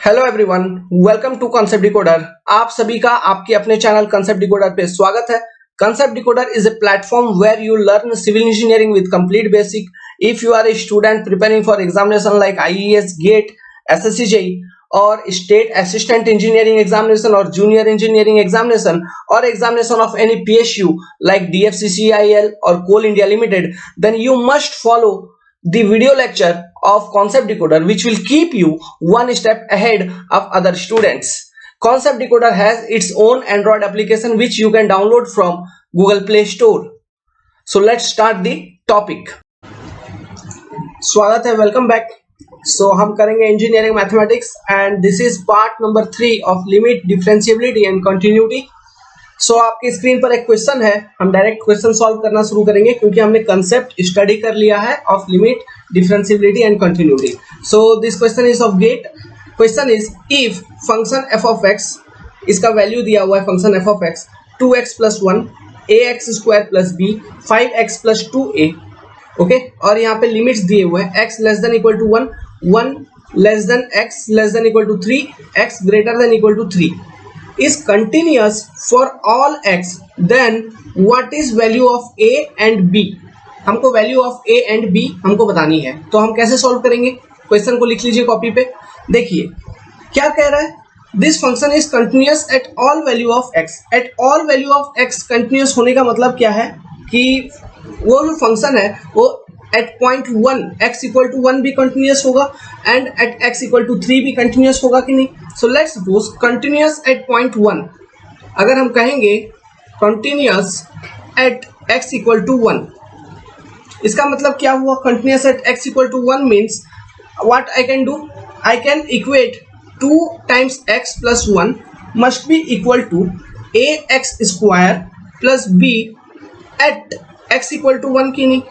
Hello everyone, welcome to concept decoder. आप सभी का आपके अपने चैनल कॉन्सेप्ट डिकोडर पे स्वागत है। Concept decoder is a platform where you learn civil engineering with complete basic. If you are a student preparing for examination like IES, GATE, SSC JEE or state assistant engineering examination or junior engineering examination or examination of any PSU like DFCCIL or Coal India Limited, then you must follow the video lecture of concept decoder, which will keep you one step ahead of other students. Concept decoder has its own Android application which you can download from Google Play Store. So let's start the topic. स्वागत है, welcome back. So हम करेंगे engineering mathematics and this is part number 3 of limit, differentiability and continuity. So आपकी screen पर एक question है, हम direct question solve करना शुरू करेंगे क्योंकि हमने कंसेप्ट स्टडी कर लिया है of limit, differentiability and continuity. So this question is of GATE. Question is if function F of X, इसका वैल्यू दिया हुआ है function F of X 2x + 1 ax² + b 5x + 2a, okay. और यहाँ पे लिमिट्स दिए हुए हैं x <= 1, 1 x <= 3, x <= 3 is continuous for all x, then what is value of a and b? हमको value of a and b हमको बतानी है, तो हम कैसे सॉल्व करेंगे? क्वेश्चन को लिख लीजिए कॉपी पे। देखिए क्या कह रहा है, this function is continuous at all value of x। At all value of x continuous होने का मतलब क्या है कि वो जो फंक्शन है वो एट पॉइंट 1 x = 1 भी कंटिन्यूअस होगा एंड एट x = 3 भी कंटिन्यूअस होगा कि नहीं। So let's suppose continuous at point 1, अगर हम कहेंगे कंटिन्यूअस एट x = 1, इसका मतलब क्या हुआ? Continuous at x = 1 means what I can do, I can equate 2 × x + 1 must be equal to ax² + b at x = 1 की नहीं,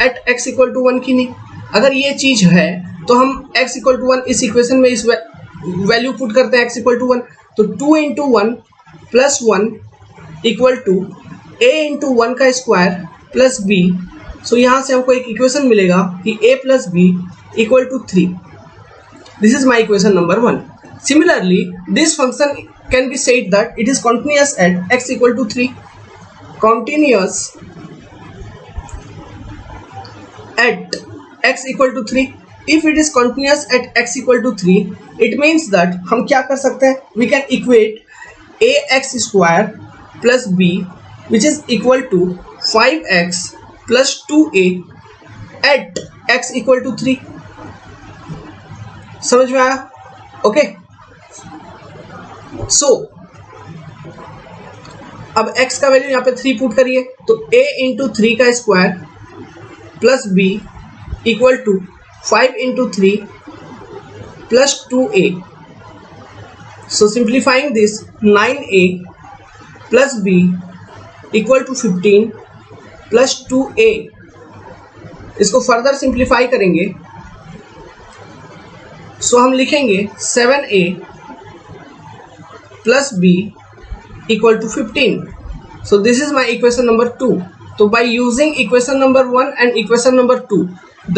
एट x = 1 की नहीं। अगर ये चीज है तो हम x = 1 इस इक्वेशन में इस वैल्यू पुट करते हैं, x = 1, तो 2 × 1 + 1 = a × 1 का स्क्वायर प्लस b। सो यहाँ से हमको एक इक्वेशन मिलेगा कि a + b = 3। This is my equation number 1। Similarly this function can be said that it is continuous at x = 3, continuous at x = 3। if it is continuous at x = 3, it means that हम क्या कर सकते हैं, we can equate ax² + b which is equal to 5x + 2a at x = 3। समझ में आया? Okay. सो अब x का वैल्यू यहाँ पे 3 पुट करिए, तो a × 3 का square plus b equal to 5 × 3 + 2a। So simplifying this 9a + b equal to 15 + 2a। इसको फर्दर सिंप्लीफाई करेंगे, सो हम लिखेंगे 7a + b equal to 15। So this is my equation number 2। So by using equation number 1 and equation number 2,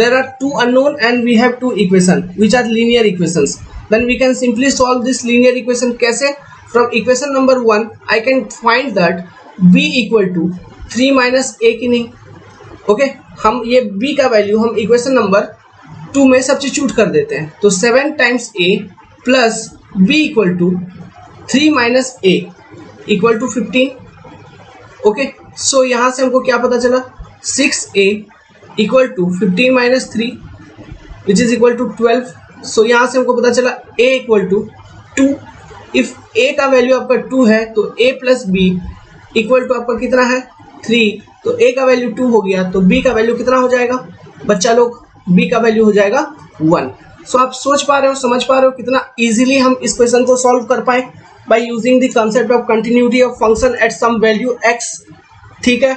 there are 2 unknown and we have 2 equations which are linear equations. Then we can simply solve this linear equation कैसे? From equation number 1 I can find that b equal to 3 - a की नहीं, okay. हम ये b का value हम equation number 2 में substitute कर देते हैं, तो 7 × a plus b equal to 3 - a equal to 15, okay. So यहाँ से हमको क्या पता चला, 6a = 15 - 3 which is equal to 12। सो यहाँ से हमको पता चला a = 2। इफ a का वैल्यू आपका 2 है तो a + b इक्वल टू आपका कितना है, 3। तो a का वैल्यू 2 हो गया, तो b का वैल्यू कितना हो जाएगा बच्चा लोग? b का वैल्यू हो जाएगा 1। सो आप सोच पा रहे हो, समझ पा रहे हो कितना इजीली हम इस क्वेश्चन को सॉल्व कर पाए by using the concept of continuity of function at some value x। ठीक है,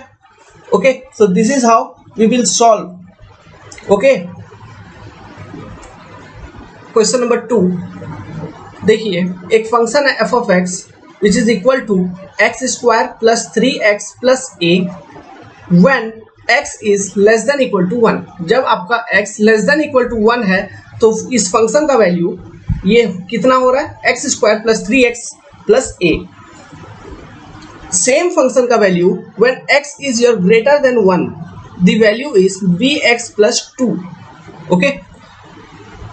okay. So this is how we will solve, okay. Question number 2 देखिए, एक फंक्शन है f of x which is equal to x² + 3x + a when x is less than equal to 1। जब आपका x less than equal to 1 है तो इस function का value ये कितना हो रहा है x square plus 3x plus a। Same function का value when x is your greater than 1 the value is bx plus 2। Okay,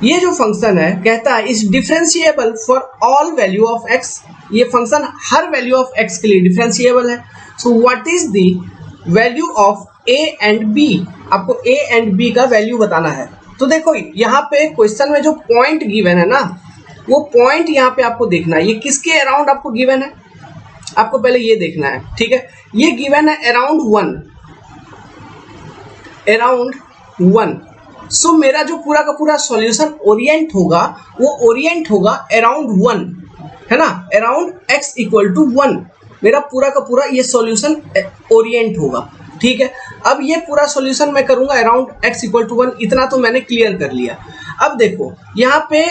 ये जो फंक्शन है कहता है is differentiable for all value of x। ये फंक्शन हर वैल्यू ऑफ x के लिए डिफरेंशिएबल है। So what is the value of a and b? आपको a एंड b का वैल्यू बताना है। तो देखो यहाँ पे क्वेश्चन में जो पॉइंट गिवन है ना, वो पॉइंट यहाँ पे आपको देखना है। ये किसके अराउंड आपको गिवन है, आपको पहले ये देखना है, ठीक है। ये गिवन है अराउंड 1। सो मेरा जो पूरा का पूरा सॉल्यूशन ओरिएंट होगा वो ओरिएंट होगा अराउंड 1, है ना, अराउंड x इक्वल टू 1। मेरा पूरा का पूरा ये सॉल्यूशन ओरिएंट होगा, ठीक है। अब ये पूरा सॉल्यूशन मैं करूंगा अराउंड x इक्वल टू 1। इतना तो मैंने क्लियर कर लिया। अब देखो यहाँ पे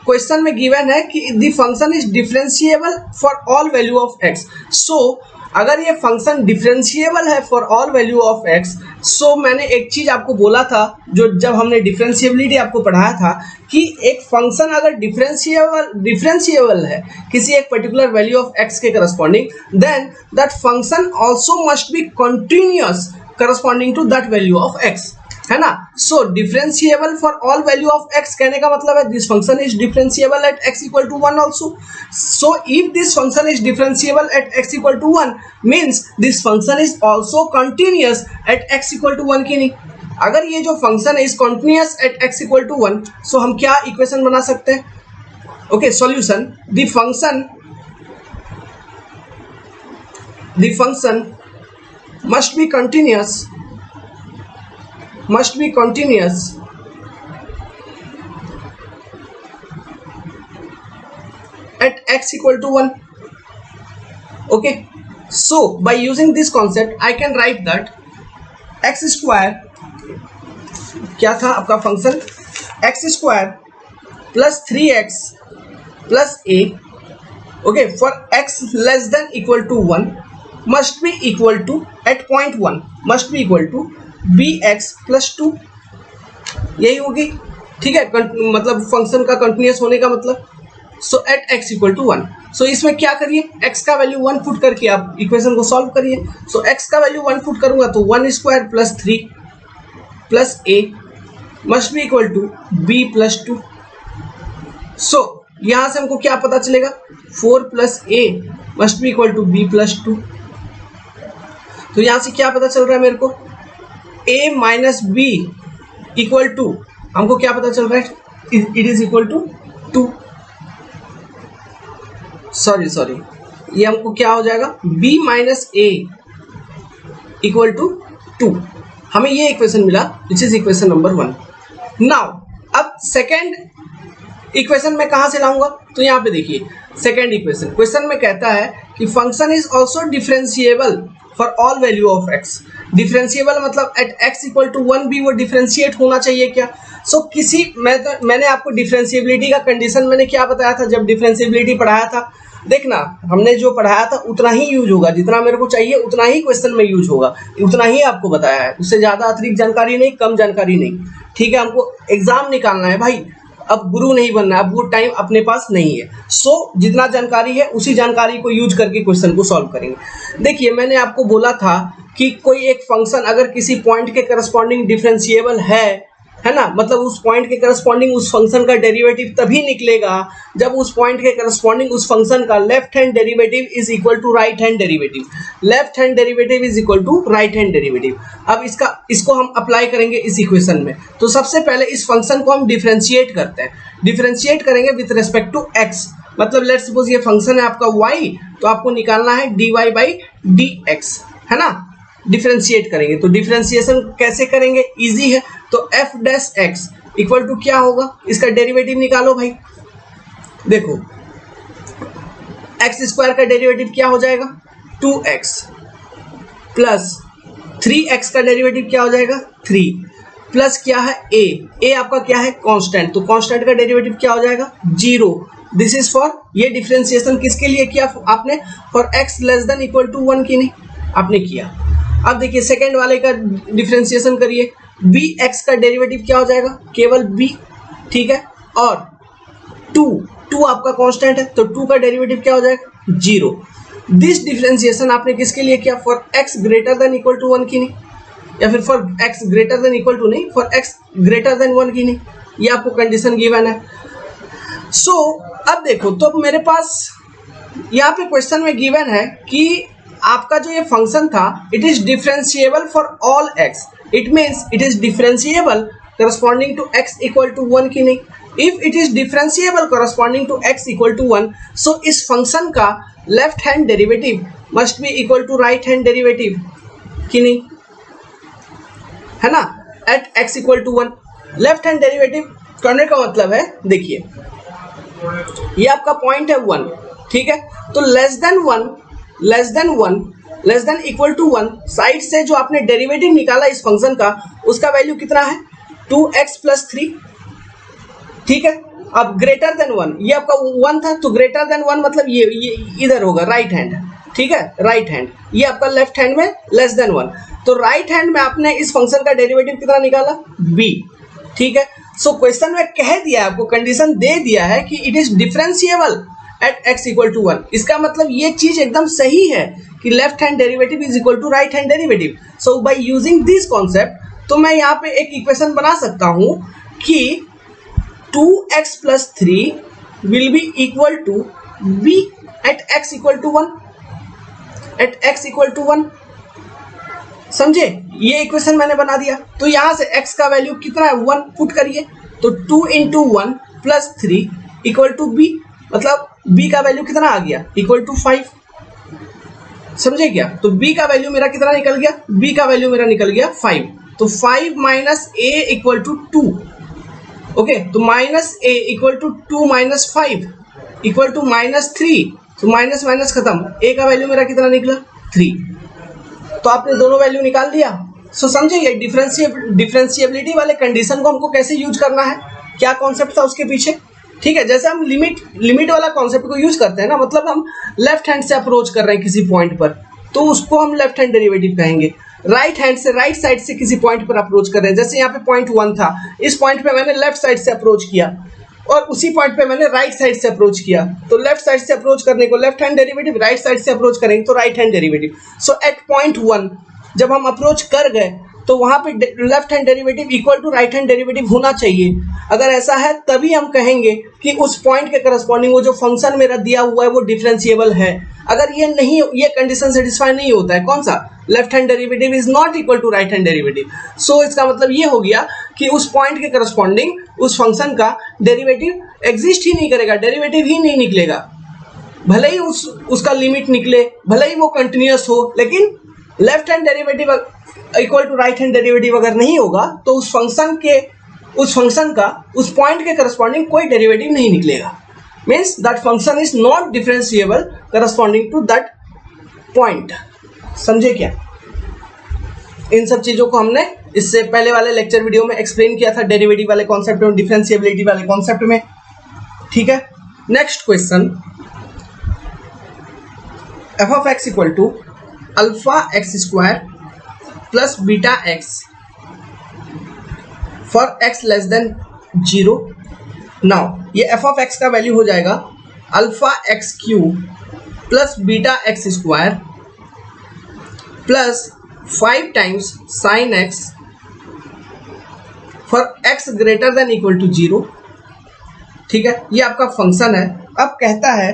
क्वेश्चन में गिवन है कि the function is differentiable for all value of x। सो अगर ये फंक्शन डिफरेंशिएबल है for all value of x, सो मैंने एक चीज आपको बोला था जो जब हमने डिफरेंशिएबिलिटी आपको पढ़ाया था कि एक फंक्शन अगर डिफरेंशिएबल है किसी एक पर्टिकुलर वैल्यू ऑफ x के corresponding, then that function also must be continuous corresponding to that value of x, है ना। So differentiable for all value of x कहने का मतलब है this function is differentiable at x equal to 1 also. So if this function is differentiable at x equal to 1 means this function is also continuous at x equal to 1 की नहीं। अगर ये जो function है is continuous at x equal to 1, सो हम क्या equation बना सकते हैं? Okay, solution the function must be continuous at x equal to 1. Okay, so by using this concept I can write that x square क्या था आपका function, x square plus 3x plus a, okay, for x less than equal to 1 must be equal to at point 1 must be equal to bx plus 2। यही होगी, ठीक है, मतलब function का continuous होने का मतलब। सो एट x इक्वल टू 1। सो इसमें क्या करिए, x का वैल्यू 1 पुट करके आप इक्वेशन को सॉल्व करिए। सो x का वैल्यू 1 पुट करूंगा तो 1 square plus 3 plus a must be equal to b plus 2। So यहां से हमको क्या पता चलेगा, 4 plus a must be equal to b plus 2। तो यहां से क्या पता चल रहा है मेरे को, a minus B equal to, हमको क्या पता चल रहा है, it is equal to 2। Sorry ये हमको क्या हो जाएगा, b minus a equal to 2। हमें ये इक्वेशन मिला which is equation number 1। Now अब सेकेंड इक्वेशन में कहां से लाऊंगा, तो यहां पे देखिए सेकेंड इक्वेशन, क्वेश्चन में कहता है कि function is also differentiable for all value of x। Differentiable मतलब एट x इक्वल टू 1 भी वो डिफरेंशिएट होना चाहिए क्या। किसी मैंने आपको डिफरेंशिएबिलिटी का कंडीशन मैंने क्या बताया था जब डिफरेंशिएबिलिटी पढ़ाया था, देखना हमने जो पढ़ाया था उतना ही यूज होगा, जितना मेरे को चाहिए उतना ही क्वेश्चन में यूज होगा, उतना ही आपको बताया है, उससे ज़्यादा अतिरिक्त जानकारी नहीं, कम जानकारी नहीं, ठीक है। हमको एग्जाम निकालना है भाई, अब गुरु नहीं बनना, अब वो टाइम अपने पास नहीं है। जितना जानकारी है उसी जानकारी को यूज करके क्वेश्चन को सॉल्व करेंगे। देखिए मैंने आपको बोला था कि कोई एक फंक्शन अगर किसी पॉइंट के करस्पॉन्डिंग डिफरेंशिएबल है ना, मतलब उस पॉइंट के करस्पॉन्डिंग उस फंक्शन का डेरिवेटिव तभी निकलेगा जब उस पॉइंट के करस्पॉन्डिंग उस फंक्शन का left hand derivative is equal to right hand derivative, left hand derivative is equal to right hand derivative. अब इसको हम अप्लाई करेंगे इस इक्वेशन में। तो सबसे पहले इस फंक्शन को हम डिफरेंशिएट करते हैं, डिफरेंशिएट करेंगे विथ रिस्पेक्ट टू x, मतलब लेट्स सपोज ये फंक्शन है आपका y, तो आपको निकालना है dy बाई dx, है ना। डिफरेंशिएट करेंगे तो डिफरेंशिएशन कैसे करेंगे, इजी है। तो f dash x equal to क्या होगा, इसका डेरिवेटिव निकालो भाई। देखो x स्क्वायर का डेरिवेटिव क्या हो जाएगा, 2x प्लस 3x का डेरिवेटिव क्या हो जाएगा, 3 प्लस क्या है a आपका क्या है कांस्टेंट, तो कांस्टेंट का डेरिवेटिव क्या हो जाएगा 0। दिस इज फॉर, ये डिफरेंशिएशन किसके लिए किया आपने, for x less than equal to 1 की नहीं आपने किया। अब देखिए सेकेंड वाले का डिफरेंशिएशन करिए, bx का डेरिवेटिव क्या हो जाएगा, केवल b, ठीक है, और टू आपका कांस्टेंट है, तो 2 का डेरिवेटिव क्या हो जाएगा? 0। दिस डिफरेंशिएशन आपने किसके लिए किया? For x greater than equal to 1 की नहीं, या फिर for x greater than equal to नहीं, फॉर x ग्रेटर देन 1 की नहीं, ये आपको कंडीशन गिवन है। सो अब देखो, तो मेरे पास यहाँ पे क्वेश्चन में गिवन है कि आपका जो ये फंक्शन था, it is differentiable for all x, it means it is differentiable corresponding to x equal to 1 की नहीं। If it is differentiable corresponding to x equal to 1, so इस फंक्शन का left hand derivative must be equal to right hand derivative की नहीं, है ना, at x equal to 1। Left hand derivative करने का मतलब है, देखिए ये आपका पॉइंट है 1, ठीक है, तो less than equal to 1 side से जो आपने डेरिवेटिव निकाला इस फंक्शन का, उसका वैल्यू कितना है? 2x प्लस 3, ठीक है। अब ग्रेटर देन 1, ये आपका 1 था, तो ग्रेटर देन 1 मतलब ये इधर होगा राइट हैंड, ठीक है, राइट हैंड, ये आपका लेफ्ट हैंड में लेस देन 1, तो राइट हैंड में आपने इस फंक्शन का डेरिवेटिव कितना निकाला? b, ठीक है। सो क्वेश्चन में कह दिया, आपको कंडीशन दे दिया है कि it is differentiable at x equal to 1। इसका मतलब ये चीज एकदम सही है कि left hand derivative is equal to right hand derivative. So by using this concept, तो मैं यहाँ पे एक इक्वेशन बना सकता हूँ कि 2x plus 3 will be equal to b at x equal to 1, at x equal to 1, समझे? ये इक्वेशन मैंने बना दिया, तो यहां से x का वैल्यू कितना है? 1 पुट करिए, तो 2 into 1 plus 3 equal to b, मतलब b का वैल्यू कितना आ गया? इक्वल टू 5, समझे क्या? तो b का वैल्यू मेरा कितना निकल गया? b का वैल्यू मेरा निकल गया 5, तो 5 minus a equal to 2, okay, तो minus a equal to 2 minus 5 equal to minus 3, तो माइनस माइनस खत्म, a का वैल्यू मेरा कितना निकला? 3। तो आपने दोनों वैल्यू निकाल दिया। सो समझे ये डिफरेंशिएबिलिटी वाले कंडीशन को हमको कैसे यूज करना है, क्या कॉन्सेप्ट था उसके पीछे, ठीक है। जैसे हम लिमिट वाला कॉन्सेप्ट को यूज करते हैं ना, मतलब हम लेफ्ट हैंड से अप्रोच कर रहे हैं किसी पॉइंट पर, तो उसको हम लेफ्ट हैंड डेरिवेटिव कहेंगे। राइट हैंड से, राइट साइड से किसी पॉइंट पर अप्रोच कर रहे हैं, जैसे यहाँ पे पॉइंट 1 था, इस पॉइंट पे मैंने लेफ्ट साइड से अप्रोच किया और उसी पॉइंट पे मैंने राइट साइड से अप्रोच किया, तो लेफ्ट साइड से अप्रोच करने को left hand derivative, right side से अप्रोच करेंगे तो right hand derivative. So at point 1 जब हम अप्रोच कर गए, तो वहां पे left hand derivative equal to right hand derivative होना चाहिए। अगर ऐसा है तभी हम कहेंगे कि उस पॉइंट के करस्पॉन्डिंग वो जो फंक्शन मेरा दिया हुआ है वो डिफरेंशिएबल है। अगर ये नहीं, ये कंडीशन सेटिस्फाई नहीं होता है, कौन सा? Left hand derivative is not equal to right hand derivative. So इसका मतलब ये हो गया कि उस पॉइंट के करस्पॉन्डिंग उस फंक्शन का डेरिवेटिव एग्जिस्ट ही नहीं करेगा, डेरिवेटिव ही नहीं निकलेगा, भले ही उसका लिमिट निकले, भले ही वो कंटिन्यूअस हो, लेकिन left hand derivative equal to right hand derivative अगर नहीं होगा तो उस फंक्शन का उस पॉइंट के करस्पॉन्डिंग कोई डेरिवेटिव नहीं निकलेगा। Means that function is not differentiable corresponding to that point. समझे क्या? इन सब चीजों को हमने इससे पहले वाले लेक्चर वीडियो में एक्सप्लेन किया था, डेरिवेटिव वाले कॉन्सेप्ट में, डिफरेंशिएबिलिटी वाले कॉन्सेप्ट में, ठीक है। Next question, F of X equal to alpha X square plus beta X for X less than 0। Now ये एफ ऑफ एक्स का वैल्यू हो जाएगा alpha X cube plus beta X square plus 5 times sine X for X greater than equal to 0, ठीक है। ये आपका function है। अब कहता है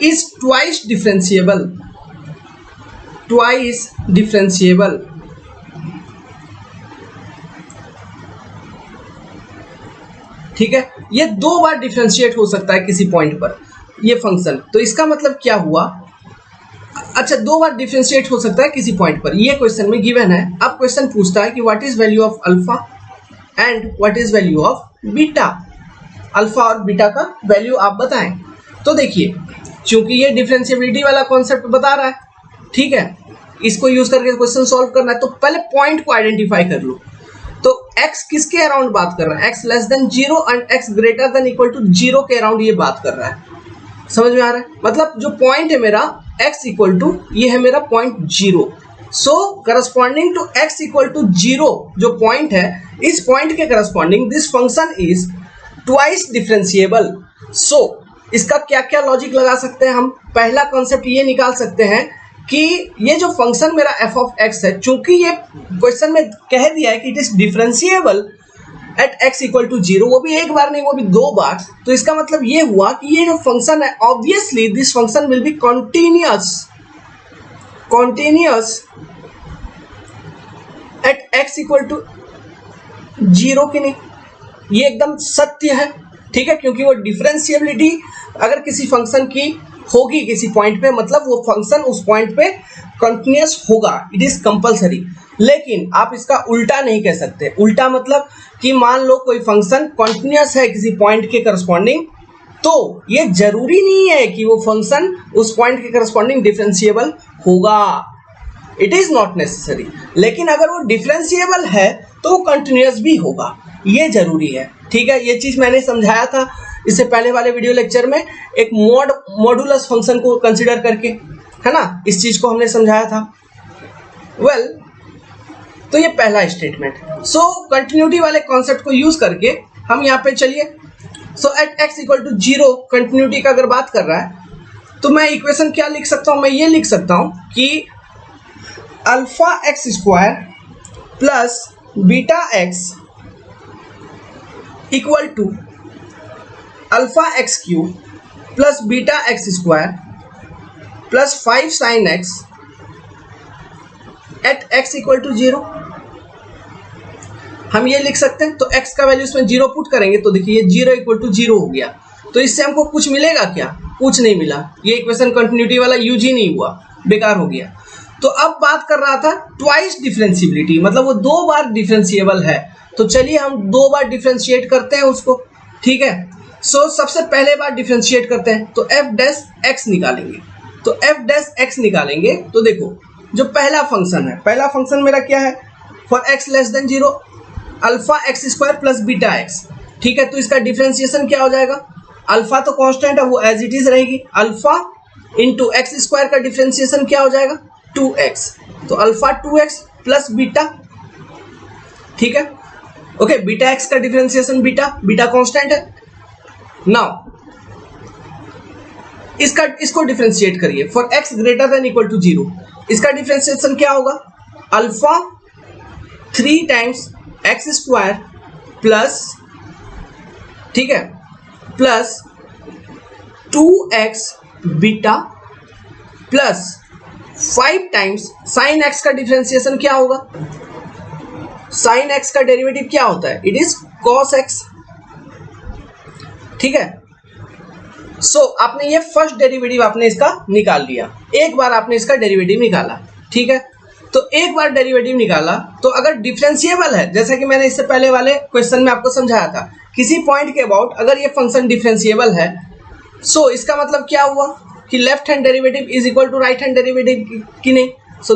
इज ट्वाइस डिफरेंशिएबल, ठीक है। ये 2 बार डिफरेंशिएट हो सकता है किसी पॉइंट पर ये फंक्शन, तो इसका मतलब क्या हुआ? अच्छा, 2 बार डिफरेंशिएट हो सकता है किसी पॉइंट पर, ये क्वेश्चन में गिवन है। अब क्वेश्चन पूछता है कि what is value of alpha and what is value of beta. Alpha और बीटा का वैल्यू आप बताएं। तो देखिए, चूंकि ये डिफरेंशिएबिलिटी वाला कॉन्सेप्ट बता रहा है, ठीक है, इसको यूज करके क्वेश्चन सॉल्व करना है, तो पहले पॉइंट को आइडेंटिफाई कर लो। तो x किसके अराउंड बात कर रहा है? x less than 0 and x greater than equal to 0 के अराउंड ये बात कर रहा है। समझ में आ रहा है? मतलब जो पॉइंट है मेरा x इक्वल टू, ये है मेरा point 0। So corresponding to x equal to 0 जो पॉइंट है, इस पॉइंट के corresponding this function is twice differentiable. इसका क्या क्या लॉजिक लगा सकते हैं हम? पहला कॉन्सेप्ट ये निकाल सकते हैं कि ये जो फंक्शन मेरा एफ ऑफ एक्स है, चूंकि ये क्वेश्चन में कह दिया है कि it is differentiable at X equal to 0, वो भी एक बार नहीं, वो भी 2 बार, तो इसका मतलब ये हुआ कि ये जो फंक्शन है, obviously this function will be continuous at X equal to 0 की नहीं, ये एकदम सत्य है, ठीक है, क्योंकि वो डिफरेंशिएबिलिटी अगर किसी फंक्शन की होगी किसी पॉइंट पे, मतलब वो फंक्शन उस पॉइंट पे कंटिन्यूअस होगा, इट इज कंपलसरी। लेकिन आप इसका उल्टा नहीं कह सकते। उल्टा मतलब कि मान लो कोई फंक्शन कंटिन्यूअस है किसी पॉइंट के करस्पॉन्डिंग, तो ये जरूरी नहीं है कि वो फंक्शन उस पॉइंट के करस्पॉन्डिंग डिफरेंशिएबल होगा, इट इज नॉट नेसेसरी। लेकिन अगर वो डिफरेंशिएबल है तो वो कंटिन्यूअस भी होगा, ये जरूरी है, ठीक है। ये चीज मैंने समझाया था इससे पहले वाले वीडियो लेक्चर में, एक मॉडुलस फंक्शन को कंसीडर करके, है ना, इस चीज को हमने समझाया था। वेल, तो ये पहला स्टेटमेंट। कंटिन्यूटी वाले कॉन्सेप्ट को यूज करके हम यहाँ पे चलिए, at X equal to 0 continuity का अगर बात कर रहा है, तो मैं इक्वेशन क्या लिख सकता हूँ? मैं ये लिख सकता हूँ कि alpha X square plus beta X equal to alpha X cube plus beta X square plus 5 sine X at X equal to 0। हम ये लिख सकते हैं। तो x का वैल्यू इसमें 0 पुट करेंगे तो देखिए 0 इक्वल टू 0 हो गया। तो इससे हमको कुछ मिलेगा क्या? कुछ नहीं मिला। ये इक्वेशन कंटिन्यूटी वाला यूज ही नहीं हुआ, बेकार हो गया। तो अब बात कर रहा था ट्वाइस डिफरेंशिएबिलिटी, मतलब वो 2 बार डिफरेंशिएबल है। तो चलिए हम 2 बार डिफरेंशिएट करते हैं उसको, ठीक है। सबसे पहले बार डिफरेंशिएट करते हैं तो एफ डैश एक्स निकालेंगे। तो एफ डैश एक्स निकालेंगे तो देखो जो पहला फंक्शन है, पहला फंक्शन मेरा क्या है? For X less than 0 alpha X square plus beta x, ठीक है। तो इसका डिफरेंशिएशन क्या हो जाएगा? अल्फा तो कांस्टेंट है, वो एज इट इज रहेगी। अल्फा इंटू एक्स स्क्वायर का डिफरेंशिएशन क्या हो जाएगा? 2x। तो अल्फा 2x प्लस बीटा, ठीक है। ओके, बीटा एक्स का डिफरेंशिएशन बीटा कांस्टेंट है। नाउ इसको डिफरेंशिएट करिए for x greater than equal to 0। इसका डिफरेंशिएशन क्या होगा? Alpha 3 times X square plus, ठीक है, plus 2x beta plus 5 times sine X का डिफरेंशिएशन क्या होगा? साइन एक्स का डेरिवेटिव क्या होता है? इट इज कॉस एक्स, ठीक है। आपने ये फर्स्ट डेरिवेटिव आपने इसका निकाल लिया, एक बार आपने इसका डेरिवेटिव निकाला, ठीक है। तो एक बार डेरिवेटिव निकाला तो अगर डिफरेंशिएबल है, जैसा कि मैंने इससे पहले वाले क्वेश्चन में आपको समझाया था, किसी पॉइंट के अबाउट अगर ये फंक्शन डिफरेंशिएबल है, इसका मतलब क्या हुआ कि left hand derivative is equal to right hand derivative की नहीं।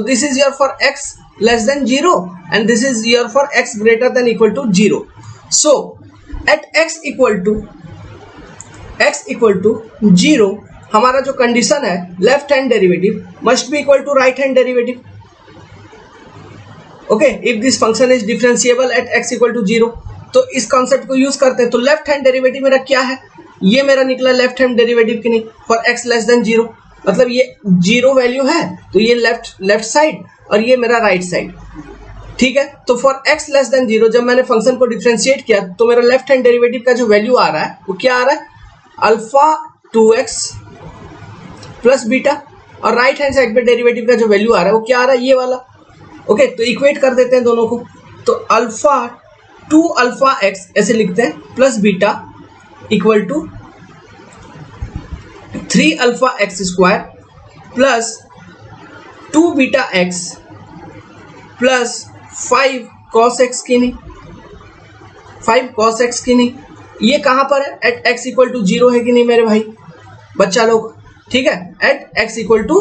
This is your for X less than 0 and this is your for X greater than equal to 0। At X equal to 0 हमारा जो कंडीशन है, left hand derivative must be equal to right hand derivative. Okay, if this function is differentiable at X equal to 0, तो इस concept को use करते हैं। तो left hand derivative मेरा क्या है? ये मेरा निकला लेफ्ट हैंड डेरिवेटिव की नहीं, फॉर एक्स लेस देन 0, मतलब ये 0 वैल्यू है तो ये लेफ्ट साइड और ये मेरा राइट साइड, ठीक है। तो फॉर एक्स लेस देन 0 जब मैंने फंक्शन को डिफरेंशिएट किया तो मेरा लेफ्ट हैंड डेरिवेटिव का जो वैल्यू आ रहा है वो क्या आ रहा है? अल्फा 2x प्लस बीटा, और राइट हैंड साइड पे डेरिवेटिव का जो वैल्यू आ रहा है वो क्या आ रहा है? ये वाला। ओके, तो इक्वेट कर देते हैं दोनों को। तो अल्फा 2 अल्फा एक्स ऐसे लिखते हैं plus beta equal to 3 alpha X square plus 2 beta X plus 5 cos X की नहीं, 5 कॉस एक्स की नहीं। ये कहां पर है? एट एक्स इक्वल टू 0 है कि नहीं मेरे भाई बच्चा लोग? ठीक है, एट एक्स इक्वल टू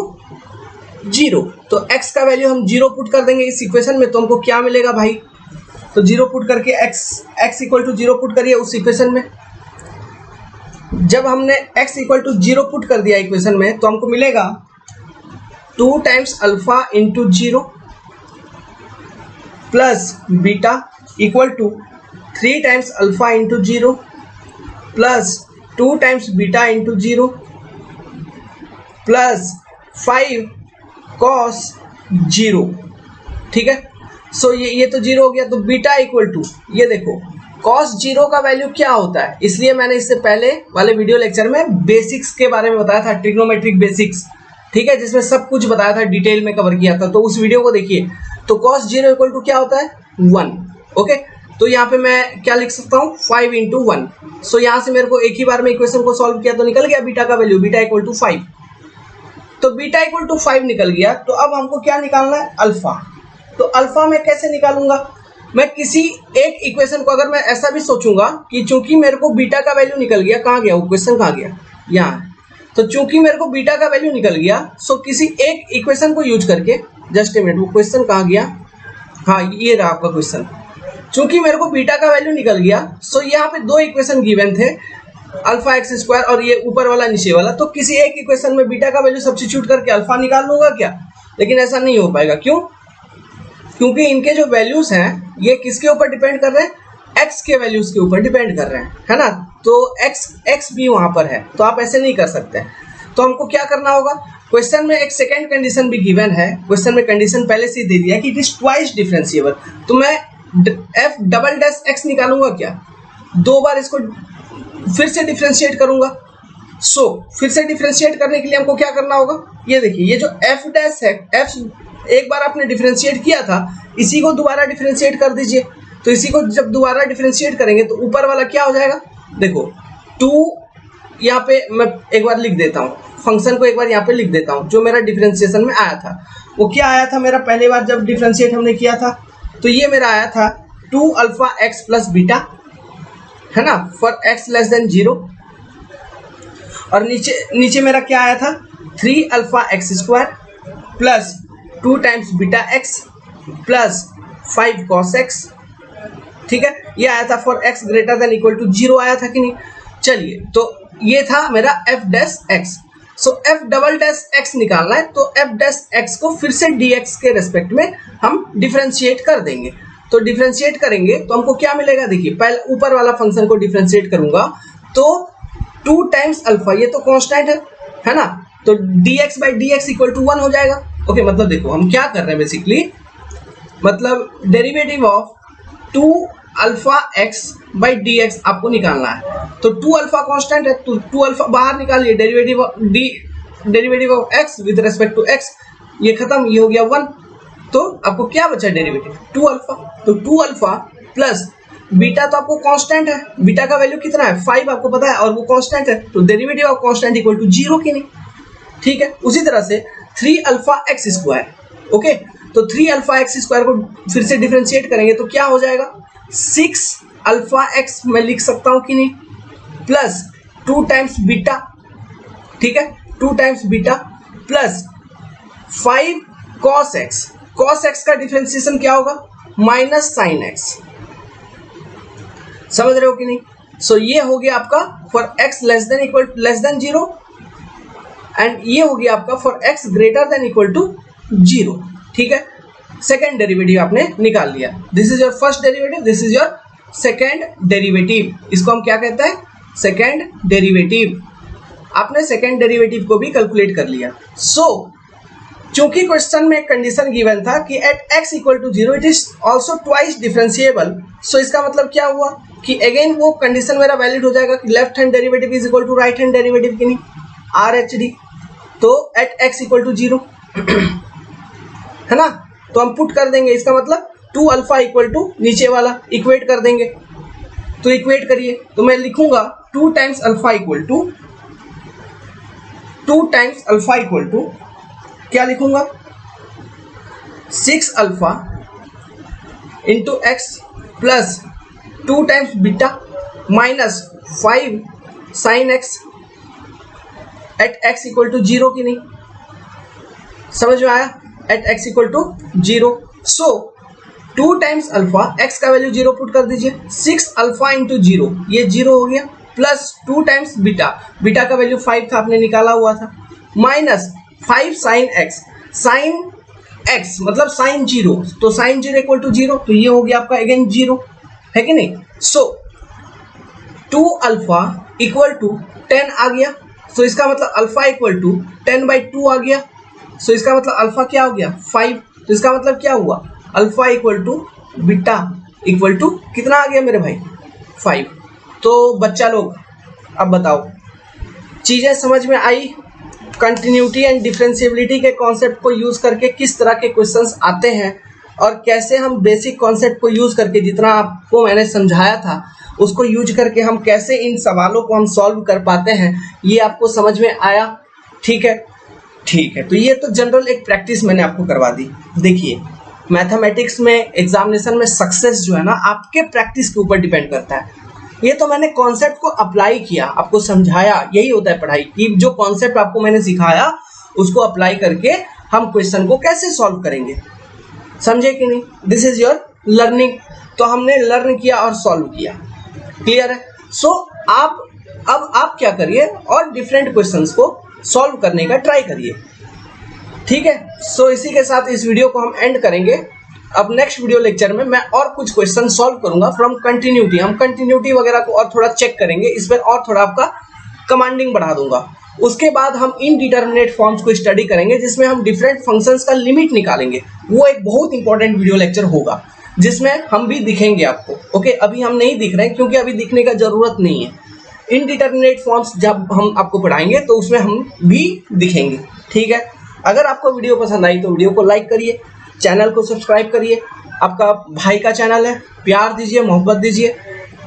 0। तो x का वैल्यू हम 0 पुट कर देंगे इस इक्वेशन में, तो हमको क्या मिलेगा भाई? तो 0 पुट करके x इक्वल टू 0 पुट करिए उस इक्वेशन में। जब हमने x इक्वल टू 0 पुट कर दिया इक्वेशन में तो हमको मिलेगा 2 times alpha into 0 plus beta equal to 3 times alpha into 0 plus 2 times beta into 0 plus 5 cos 0। ठीक है, सो ये तो 0 हो गया, तो बीटा इक्वल टू, ये देखो cos 0 का वैल्यू क्या होता है, इसलिए मैंने इससे पहले वाले वीडियो लेक्चर में बेसिक्स के बारे में बताया था, ट्रिग्नोमेट्रिक बेसिक्स, ठीक है, जिसमें सब कुछ बताया था, डिटेल में कवर किया था, तो उस वीडियो को देखिए। तो cos 0 इक्वल टू क्या होता है 1। ओके, तो यहाँ पे मैं क्या लिख सकता हूँ 5 इंटू 1। सो यहाँ से मेरे को एक ही बार में इक्वेशन को सॉल्व किया तो निकल गया बीटा का वैल्यू, बीटा इक्वल टू 5। तो बीटा इक्वल टू 5 निकल गया, तो अब हमको क्या निकालना है अल्फा। तो अल्फा मैं कैसे निकालूंगा, मैं किसी एक इक्वेशन को, अगर मैं ऐसा भी सोचूंगा कि चूंकि मेरे को बीटा का वैल्यू निकल गया, कहाँ गया वो क्वेश्चन, कहाँ गया यहाँ, तो चूंकि मेरे को बीटा का वैल्यू निकल गया, सो किसी एक इक्वेशन को यूज करके, जस्ट ए मिनट, वो क्वेश्चन कहाँ गया, हाँ ये रहा आपका क्वेश्चन। चूंकि मेरे को बीटा का वैल्यू निकल गया, सो यहाँ पे दो इक्वेशन गिवन थे, अल्फा एक्स स्क्वायर और ये ऊपर वाला नीचे वाला, तो किसी एक इक्वेशन में बीटा का वैल्यू सब्स्टिट्यूट करके अल्फा निकाल लूंगा क्या, लेकिन ऐसा नहीं हो पाएगा। क्यों, क्योंकि इनके जो वैल्यूज हैं ये किसके ऊपर डिपेंड कर रहे हैं, x के वैल्यूज के ऊपर डिपेंड कर रहे हैं, है ना, तो x भी वहां पर है, तो आप ऐसे नहीं कर सकते। तो हमको क्या करना होगा, क्वेश्चन में एक सेकेंड कंडीशन भी गिवन है, क्वेश्चन में कंडीशन पहले से ही दे दिया कि इट इज ट्वाइस डिफरेंशिएबल, तो मैं f डबल डैश x निकालूंगा क्या, दो बार इसको फिर से डिफरेंशिएट करूंगा। फिर से डिफरेंशिएट करने के लिए हमको क्या करना होगा, ये देखिए, ये जो f डैश है, f एक बार आपने डिफरेंशिएट किया था, इसी को दोबारा डिफरेंशिएट कर दीजिए। तो इसी को जब दोबारा डिफरेंशिएट करेंगे तो ऊपर वाला क्या हो जाएगा, देखो 2, यहाँ पे मैं एक बार लिख देता हूँ, फंक्शन को एक बार यहाँ पे लिख देता हूँ, जो मेरा डिफरेंशिएशन में आया था वो क्या आया था, मेरा पहली बार जब डिफरेंशिएट हमने किया था, तो ये मेरा आया था 2 अल्फा एक्स प्लस बीटा, है ना, फॉर x लेस देन 0, और नीचे मेरा क्या आया था 3 alpha X square plus 2 times beta X plus 5 cos X. ठीक है, ये आया था for x greater than equal to 0, आया था कि नहीं। चलिए, तो ये था मेरा f डैश x। सो f डबल डैश x निकालना है, तो f डैश x को फिर से dx के रेस्पेक्ट में हम डिफरेंशिएट कर देंगे। तो डिफरेंशिएट करेंगे तो हमको क्या मिलेगा, देखिए पहले ऊपर वाला फंक्शन को डिफरेंशिएट करूंगा तो 2 टाइम्स अल्फा, ये तो कांस्टेंट है ना, तो dx by dx equal to 1 हो जाएगा। ओके, मतलब देखो हम क्या कर रहे हैं बेसिकली, मतलब derivative of 2 alpha x by D x आपको निकालना है। तो 2 अल्फा कांस्टेंट है, तो 2 अल्फा बाहर निकालिए, derivative of X with respect to X, ये खत्म, ये हो गया 1। तो आपको क्या बचा डेरिवेटिव 2 अल्फा, तो 2 अल्फा प्लस बीटा, तो आपको कांस्टेंट है, बीटा का वैल्यू कितना है 5 आपको पता है, और वो कांस्टेंट है, तो derivative of constant equal to 0 की नहीं। ठीक है, उसी तरह से 3 अल्फा एक्स स्क्वायर, ओके, तो 3 अल्फा एक्स स्क्वायर को फिर से डिफरेंशिएट करेंगे तो क्या हो जाएगा 6 अल्फा एक्स, मैं लिख सकता हूं कि नहीं, प्लस 2 टाइम्स बीटा, ठीक है, 2 times beta plus 5 cos x. Cos x का डिफरेंशिएशन क्या होगा, माइनस साइन एक्स, समझ रहे हो कि नहीं। सो ये हो गया आपका for X less than equal less than 0, and ये हो गया आपका for x greater than equal to 0। ठीक है, सेकेंड डेरिवेटिव आपने निकाल लिया, this is your first derivative, this is your second derivative, इसको हम क्या कहते हैं, सेकेंड डेरिवेटिव। आपने सेकेंड डेरिवेटिव को भी कैलकुलेट कर लिया। चूंकि क्वेश्चन में एक कंडीशन गिवन था कि at x equal to 0 it is also twice differentiable, so इसका मतलब क्या हुआ कि अगेन वो कंडीशन मेरा वैलिड हो जाएगा कि left hand derivative is equal to right hand derivative की नहीं, RHD, तो एट x इक्वल टू 0 है ना, तो हम पुट कर देंगे, इसका मतलब 2 अल्फा इक्वल टू नीचे वाला इक्वेट कर देंगे। तो इक्वेट करिए, तो मैं लिखूंगा 2 टाइम्स अल्फा इक्वल टू क्या लिखूंगा 6 alpha into X plus 2 times beta minus 5 sine X at x equal to 0 की नहीं, समझ में आया, at x equal to 0। So 2 times alpha, x का वैल्यू 0 पुट कर दीजिए, 6 अल्फा इंटू 0, ये 0 हो गया, प्लस 2 टाइम्स बीटा, बीटा का वैल्यू 5 था आपने निकाला हुआ था, minus 5 sine x, sine x मतलब साइन 0, तो साइन 0 इक्वल टू 0, तो ये हो गया आपका अगेन 0, है कि नहीं। सो 2 अल्फा इक्वल टू 10 आ गया। सो इसका मतलब अल्फा इक्वल टू 10/2 आ गया। सो इसका मतलब अल्फा क्या हो गया 5। तो इसका मतलब क्या हुआ alpha equal to beta equal to कितना आ गया मेरे भाई 5। तो बच्चा लोग अब बताओ चीजें समझ में आई। कंटिन्यूटी एंड डिफरेंशिएबिलिटी के कॉन्सेप्ट को यूज करके किस तरह के क्वेश्चंस आते हैं और कैसे हम बेसिक कॉन्सेप्ट को यूज करके जितना आपको मैंने समझाया था उसको यूज करके हम कैसे इन सवालों को हम सॉल्व कर पाते हैं, ये आपको समझ में आया। ठीक है, ठीक है। तो ये तो जनरल एक प्रैक्टिस मैंने आपको करवा दी। देखिए मैथमेटिक्स में एग्जामिनेशन में सक्सेस जो है ना आपके प्रैक्टिस के ऊपर डिपेंड करता है। ये तो मैंने कॉन्सेप्ट को अप्लाई किया, आपको समझाया, यही होता है पढ़ाई की। जो कॉन्सेप्ट आपको मैंने सिखाया उसको अप्लाई करके हम क्वेश्चन को कैसे सॉल्व करेंगे, समझे कि नहीं। This is your learning. तो हमने लर्न किया और सॉल्व किया, क्लियर है। सो अब आप क्या करिए और डिफरेंट क्वेश्चंस को सॉल्व करने का ट्राई करिए, ठीक है। सो इसी के साथ इस वीडियो को हम एंड करेंगे। अब नेक्स्ट वीडियो लेक्चर में मैं और कुछ क्वेश्चन सॉल्व करूंगा फ्रॉम कंटिन्यूटी। हम कंटिन्यूटी वगैरह को और थोड़ा चेक करेंगे, इस पर और थोड़ा आपका कमांडिंग बढ़ा दूंगा। उसके बाद हम इनडिटरमिनेट फॉर्म्स को स्टडी करेंगे जिसमें हम डिफरेंट फंक्शंस का लिमिट निकालेंगे। वो एक बहुत इंपॉर्टेंट वीडियो लेक्चर होगा जिसमें हम भी दिखेंगे आपको। ओके, अभी हम नहीं दिख रहे हैं क्योंकि अभी दिखने का जरूरत नहीं है। इनडिटरमिनेट फॉर्म्स जब हम आपको पढ़ाएंगे तो उसमें हम भी दिखेंगे, ठीक है। अगर आपको वीडियो पसंद आई तो वीडियो को लाइक करिए, चैनल को सब्सक्राइब करिए। आपका भाई का चैनल है, प्यार दीजिए, मोहब्बत दीजिए।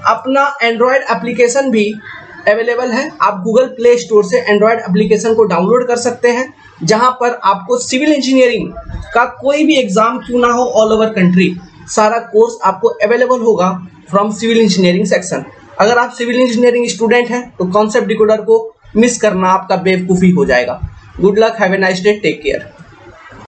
अपना एंड्रॉयड एप्लीकेशन भी अवेलेबल है, आप गूगल प्ले स्टोर से एंड्रॉयड एप्लीकेशन को डाउनलोड कर सकते हैं, जहां पर आपको सिविल इंजीनियरिंग का कोई भी एग्जाम क्यों ना हो ऑल ओवर कंट्री सारा कोर्स आपको अवेलेबल होगा फ्रॉम सिविल इंजीनियरिंग सेक्शन। अगर आप सिविल इंजीनियरिंग स्टूडेंट हैं तो कॉन्सेप्ट डिकोडर को मिस करना आपका बेवकूफ़ी हो जाएगा। Good luck, have a nice day, take care.